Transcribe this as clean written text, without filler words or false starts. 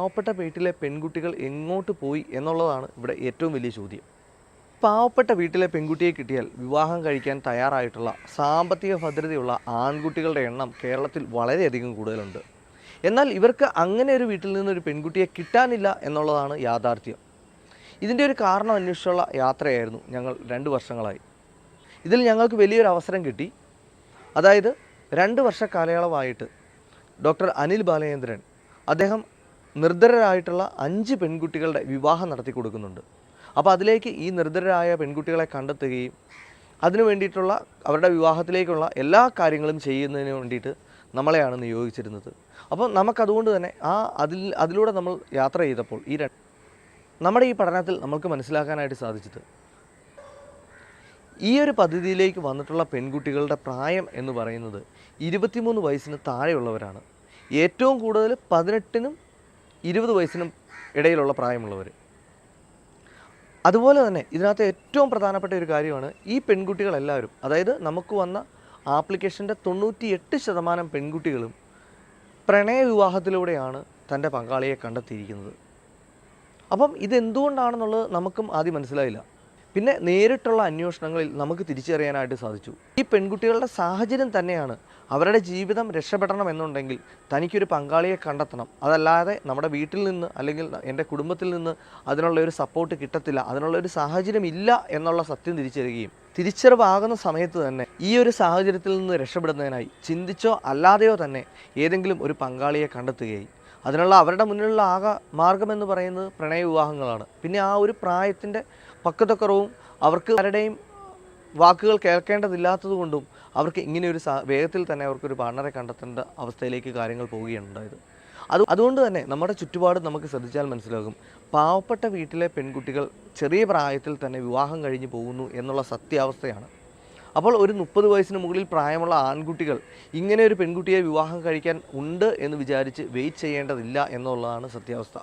പാവപ്പെട്ട വീട്ടിലെ പെൺകുട്ടികൾ എങ്ങോട്ട് പോയി എന്നുള്ളതാണ് ഇവിടെ ഏറ്റവും വലിയ ചോദ്യം. പാവപ്പെട്ട വീട്ടിലെ പെൺകുട്ടിയെ കിട്ടിയാൽ വിവാഹം കഴിക്കാൻ തയ്യാറായിട്ടുള്ള സാമ്പത്തിക ഭദ്രതയുള്ള ആൺകുട്ടികളുടെ എണ്ണം കേരളത്തിൽ വളരെയധികം കൂടുതലുണ്ട്. എന്നാൽ ഇവർക്ക് അങ്ങനെ ഒരു വീട്ടിൽ നിന്നൊരു പെൺകുട്ടിയെ കിട്ടാനില്ല എന്നുള്ളതാണ് യാഥാർത്ഥ്യം. ഇതിൻ്റെ ഒരു കാരണം അന്വേഷിച്ചുള്ള യാത്രയായിരുന്നു ഞങ്ങൾ 2 വർഷങ്ങളായി. ഇതിൽ ഞങ്ങൾക്ക് വലിയൊരു അവസരം കിട്ടി. അതായത് 2 വർഷ കാലയളവായിട്ട് ഡോക്ടർ അനിൽ ബാലചന്ദ്രൻ അദ്ദേഹം നിർധരരായിട്ടുള്ള 5 പെൺകുട്ടികളുടെ വിവാഹം നടത്തി കൊടുക്കുന്നുണ്ട്. അപ്പോൾ അതിലേക്ക് ഈ നിർധരരായ പെൺകുട്ടികളെ കണ്ടെത്തുകയും അതിനു വേണ്ടിയിട്ടുള്ള അവരുടെ വിവാഹത്തിലേക്കുള്ള എല്ലാ കാര്യങ്ങളും ചെയ്യുന്നതിന് വേണ്ടിയിട്ട് നമ്മളെയാണ് നിയോഗിച്ചിരുന്നത്. അപ്പോൾ നമുക്കതുകൊണ്ട് തന്നെ അതിലൂടെ നമ്മൾ യാത്ര ചെയ്തപ്പോൾ നമ്മുടെ ഈ പഠനത്തിൽ നമുക്ക് മനസ്സിലാക്കാനായിട്ട് സാധിച്ചത് ഈ ഒരു പദ്ധതിയിലേക്ക് വന്നിട്ടുള്ള പെൺകുട്ടികളുടെ പ്രായം എന്ന് പറയുന്നത് 23 വയസ്സിന് താഴെയുള്ളവരാണ്. ഏറ്റവും കൂടുതൽ 18നും 20 വയസ്സിനും ഇടയിലുള്ള പ്രായമുള്ളവർ. അതുപോലെ തന്നെ ഇതിനകത്ത് ഏറ്റവും പ്രധാനപ്പെട്ട ഒരു കാര്യമാണ് ഈ പെൺകുട്ടികളെല്ലാവരും, അതായത് നമുക്ക് വന്ന ആപ്ലിക്കേഷൻ്റെ 98% പെൺകുട്ടികളും പ്രണയവിവാഹത്തിലൂടെയാണ് തൻ്റെ പങ്കാളിയെ കണ്ടെത്തിയിരിക്കുന്നത്. അപ്പം ഇതെന്തുകൊണ്ടാണെന്നുള്ളത് നമുക്കും ആദ്യം മനസ്സിലായില്ല. പിന്നെ നേരിട്ടുള്ള അന്വേഷണങ്ങളിൽ നമുക്ക് തിരിച്ചറിയാനായിട്ട് സാധിച്ചു, ഈ പെൺകുട്ടികളുടെ സാഹചര്യം തന്നെയാണ് അവരുടെ ജീവിതം രക്ഷപ്പെടണം എന്നുണ്ടെങ്കിൽ തനിക്കൊരു പങ്കാളിയെ കണ്ടെത്തണം. അതല്ലാതെ നമ്മുടെ വീട്ടിൽ നിന്ന് അല്ലെങ്കിൽ എൻ്റെ കുടുംബത്തിൽ നിന്ന് അതിനുള്ള ഒരു സപ്പോർട്ട് കിട്ടത്തില്ല, അതിനുള്ള ഒരു സാഹചര്യം ഇല്ല എന്നുള്ള സത്യം തിരിച്ചറിവാകുന്ന സമയത്ത് തന്നെ ഈ ഒരു സാഹചര്യത്തിൽ നിന്ന് രക്ഷപ്പെടുന്നതിനായി ചിന്തിച്ചോ അല്ലാതെയോ തന്നെ ഏതെങ്കിലും ഒരു പങ്കാളിയെ കണ്ടെത്തുകയായി. അതിനുള്ള അവരുടെ മുന്നിലുള്ള മാർഗമെന്ന് പറയുന്നത് പ്രണയവിവാഹങ്ങളാണ്. പിന്നെ ആ ഒരു പ്രായത്തിൻ്റെ പക്വതക്കുറവും അവർക്ക് ആരുടെയും വാക്കുകൾ കേൾക്കേണ്ടതില്ലാത്തത് കൊണ്ടും അവർക്ക് ഇങ്ങനെയൊരു വേഗത്തിൽ തന്നെ അവർക്കൊരു പാർട്ണറെ കണ്ടെത്തേണ്ട അവസ്ഥയിലേക്ക് കാര്യങ്ങൾ പോവുകയാണ് ഉണ്ടായത്. അതുകൊണ്ട് തന്നെ നമ്മുടെ ചുറ്റുപാട് നമുക്ക് ശ്രദ്ധിച്ചാൽ മനസ്സിലാകും, പാവപ്പെട്ട വീട്ടിലെ പെൺകുട്ടികൾ ചെറിയ പ്രായത്തിൽ തന്നെ വിവാഹം കഴിഞ്ഞ് പോകുന്നു എന്നുള്ള സത്യാവസ്ഥയാണ്. അപ്പോൾ ഒരു 30 വയസ്സിന് മുകളിൽ പ്രായമുള്ള ആൺകുട്ടികൾ ഇങ്ങനെ ഒരു പെൺകുട്ടിയെ വിവാഹം കഴിക്കാൻ ഉണ്ട് എന്ന് വിചാരിച്ച് വെയിറ്റ് ചെയ്യേണ്ടതില്ല എന്നുള്ളതാണ് സത്യാവസ്ഥ.